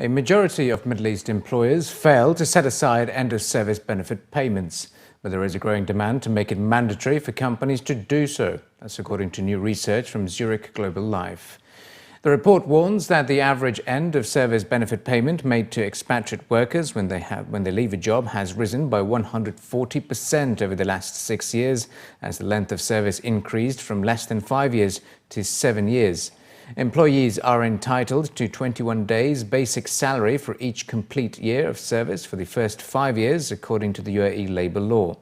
A majority of Middle East employers fail to set aside end-of-service benefit payments, but there is a growing demand to make it mandatory for companies to do so. That's according to new research from Zurich Global Life. The report warns that the average end-of-service benefit payment made to expatriate workers when they leave a job has risen by 140% over the last 6 years, as the length of service increased from less than 5 years to 7 years. Employees are entitled to 21 days basic salary for each complete year of service for the first 5 years, according to the UAE labour law.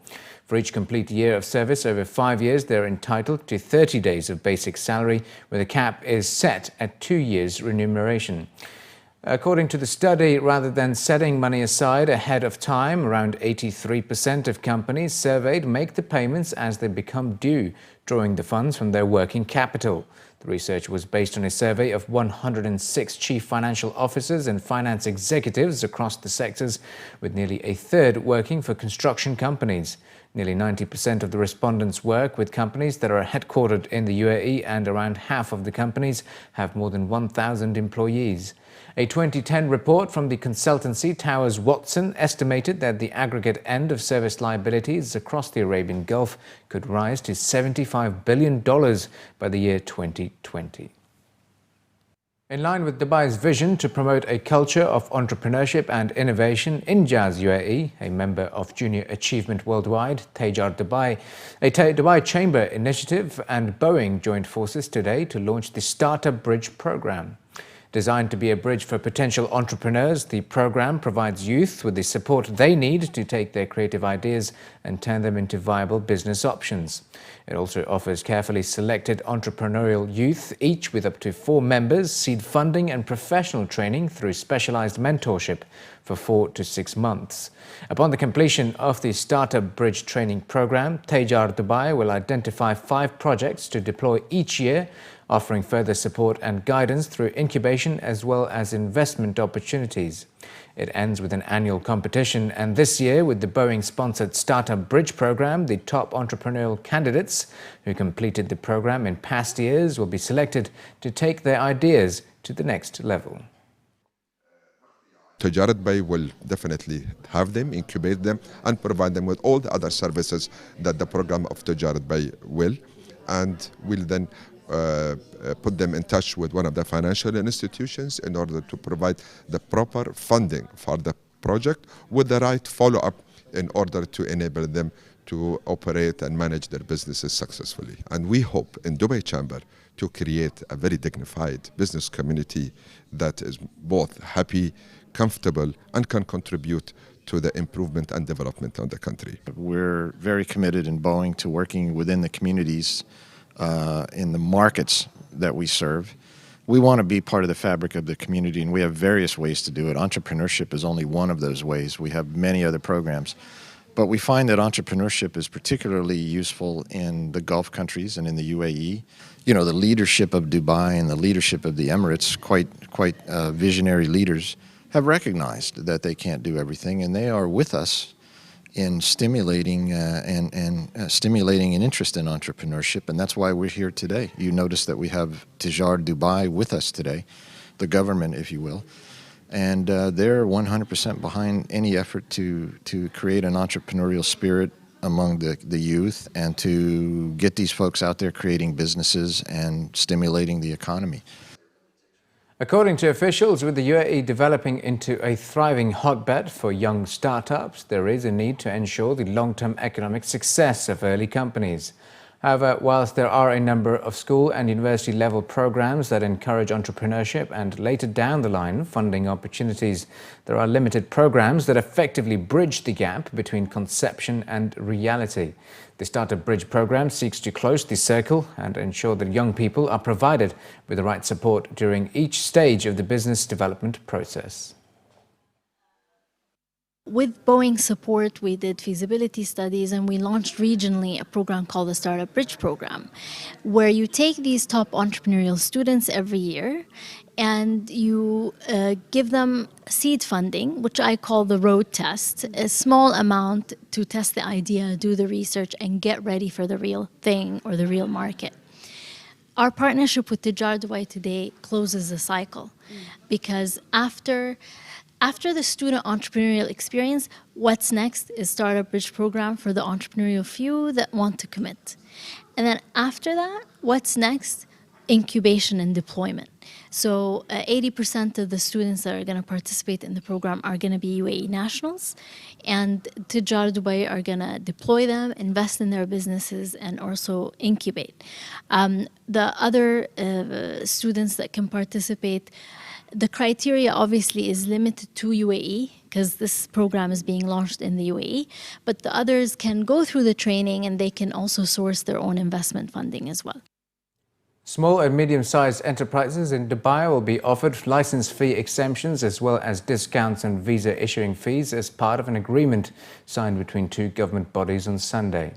For each complete year of service over 5 years, they're entitled to 30 days of basic salary, where the cap is set at 2 years' remuneration. According to the study, rather than setting money aside ahead of time, around 83% of companies surveyed make the payments as they become due, drawing the funds from their working capital. The research was based on a survey of 106 chief financial officers and finance executives across the sectors, with nearly a third working for construction companies. Nearly 90% of the respondents work with companies that are headquartered in the UAE, and around half of the companies have more than 1,000 employees. A 2010 report from the consultancy Towers Watson estimated that the aggregate end-of-service liabilities across the Arabian Gulf could rise to $75 billion by the year 2020. In line with Dubai's vision to promote a culture of entrepreneurship and innovation, INJAZ UAE, a member of Junior Achievement Worldwide, TEJAR Dubai, a Dubai Chamber initiative, and Boeing joined forces today to launch the Startup Bridge program. Designed to be a bridge for potential entrepreneurs, the program provides youth with the support they need to take their creative ideas and turn them into viable business options. It also offers carefully selected entrepreneurial youth, each with up to 4 members, seed funding and professional training through specialized mentorship for 4 to 6 months. Upon the completion of the Startup Bridge training program, TEJAR Dubai will identify 5 projects to deploy each year, offering further support and guidance through incubation as well as investment opportunities. It ends with an annual competition, and this year, with the Boeing-sponsored Startup Bridge program, the top entrepreneurial candidates who completed the program in past years will be selected to take their ideas to the next level. TEJAR Dubai will definitely have them, incubate them, and provide them with all the other services that the program of TEJAR Dubai will, and will then put them in touch with one of the financial institutions in order to provide the proper funding for the project with the right follow-up in order to enable them to operate and manage their businesses successfully. And we hope in Dubai Chamber to create a very dignified business community that is both happy, comfortable, and can contribute to the improvement and development of the country. We're very committed in Boeing to working within the communities in the markets that we serve. We want to be part of the fabric of the community, and we have various ways to do it. Entrepreneurship is only one of those ways. We have many other programs. But we find that entrepreneurship is particularly useful in the Gulf countries and in the UAE. You know, the leadership of Dubai and the leadership of the Emirates, quite visionary leaders, have recognized that they can't do everything, and they are with us in stimulating stimulating an interest in entrepreneurship, and that's why we're here today. You notice that we have TEJAR Dubai with us today, the government, if you will, and they're 100% behind any effort to create an entrepreneurial spirit among the youth and to get these folks out there creating businesses and stimulating the economy. According to officials, with the UAE developing into a thriving hotbed for young startups, there is a need to ensure the long-term economic success of early companies. However, whilst there are a number of school and university level programs that encourage entrepreneurship and later down the line funding opportunities, there are limited programs that effectively bridge the gap between conception and reality. The Startup Bridge program seeks to close the circle and ensure that young people are provided with the right support during each stage of the business development process. With Boeing support, we did feasibility studies and we launched regionally a program called the Startup Bridge program, where you take these top entrepreneurial students every year and you give them seed funding, which I call the road test, a small amount to test the idea, do the research, and get ready for the real thing or the real market. Our partnership with TEJAR Dubai today closes the cycle because after the student entrepreneurial experience, what's next is Startup Bridge program for the entrepreneurial few that want to commit. And then after that, what's next? Incubation and deployment. So 80% of the students that are going to participate in the program are going to be UAE nationals, and TEJAR Dubai are going to deploy them, invest in their businesses, and also incubate. The other students that can participate, the criteria obviously is limited to UAE because this program is being launched in the UAE, but the others can go through the training and they can also source their own investment funding as well. Small and medium-sized enterprises in Dubai will be offered license fee exemptions as well as discounts on visa issuing fees as part of an agreement signed between two government bodies on Sunday.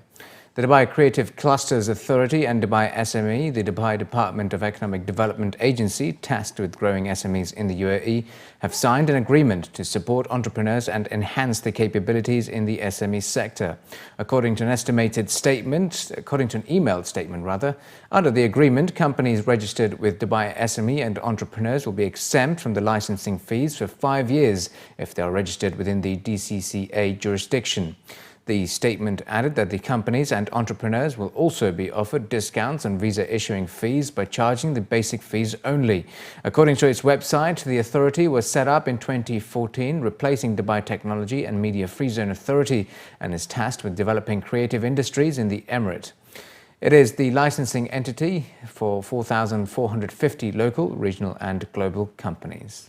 The Dubai Creative Clusters Authority and Dubai SME, the Dubai Department of Economic Development Agency tasked with growing SMEs in the UAE, have signed an agreement to support entrepreneurs and enhance their capabilities in the SME sector. According to an emailed statement, under the agreement, companies registered with Dubai SME and entrepreneurs will be exempt from the licensing fees for 5 years if they are registered within the DCCA jurisdiction. The statement added that the companies and entrepreneurs will also be offered discounts on visa issuing fees by charging the basic fees only. According to its website, the authority was set up in 2014, replacing Dubai Technology and Media Free Zone Authority, and is tasked with developing creative industries in the Emirate. It is the licensing entity for 4,450 local, regional and global companies.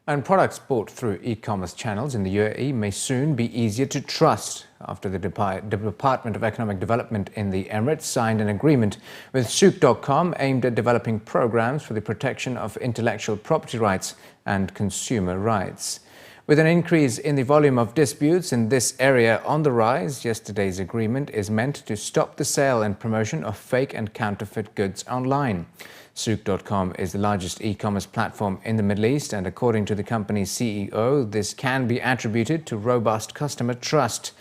And products bought through e-commerce channels in the UAE may soon be easier to trust after the Department of Economic Development in the Emirates signed an agreement with Souk.com aimed at developing programs for the protection of intellectual property rights and consumer rights. With an increase in the volume of disputes in this area on the rise, yesterday's agreement is meant to stop the sale and promotion of fake and counterfeit goods online. Souk.com is the largest e-commerce platform in the Middle East, and according to the company's CEO, this can be attributed to robust customer trust.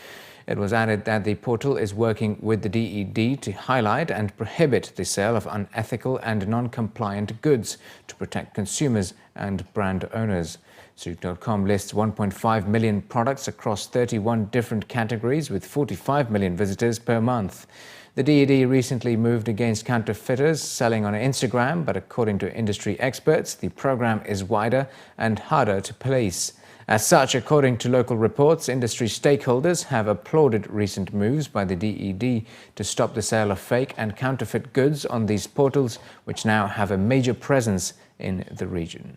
It was added that the portal is working with the DED to highlight and prohibit the sale of unethical and non-compliant goods to protect consumers and brand owners. Souk.com lists 1.5 million products across 31 different categories with 45 million visitors per month. The DED recently moved against counterfeiters selling on Instagram, but according to industry experts, the program is wider and harder to police. As such, according to local reports, industry stakeholders have applauded recent moves by the DED to stop the sale of fake and counterfeit goods on these portals, which now have a major presence in the region.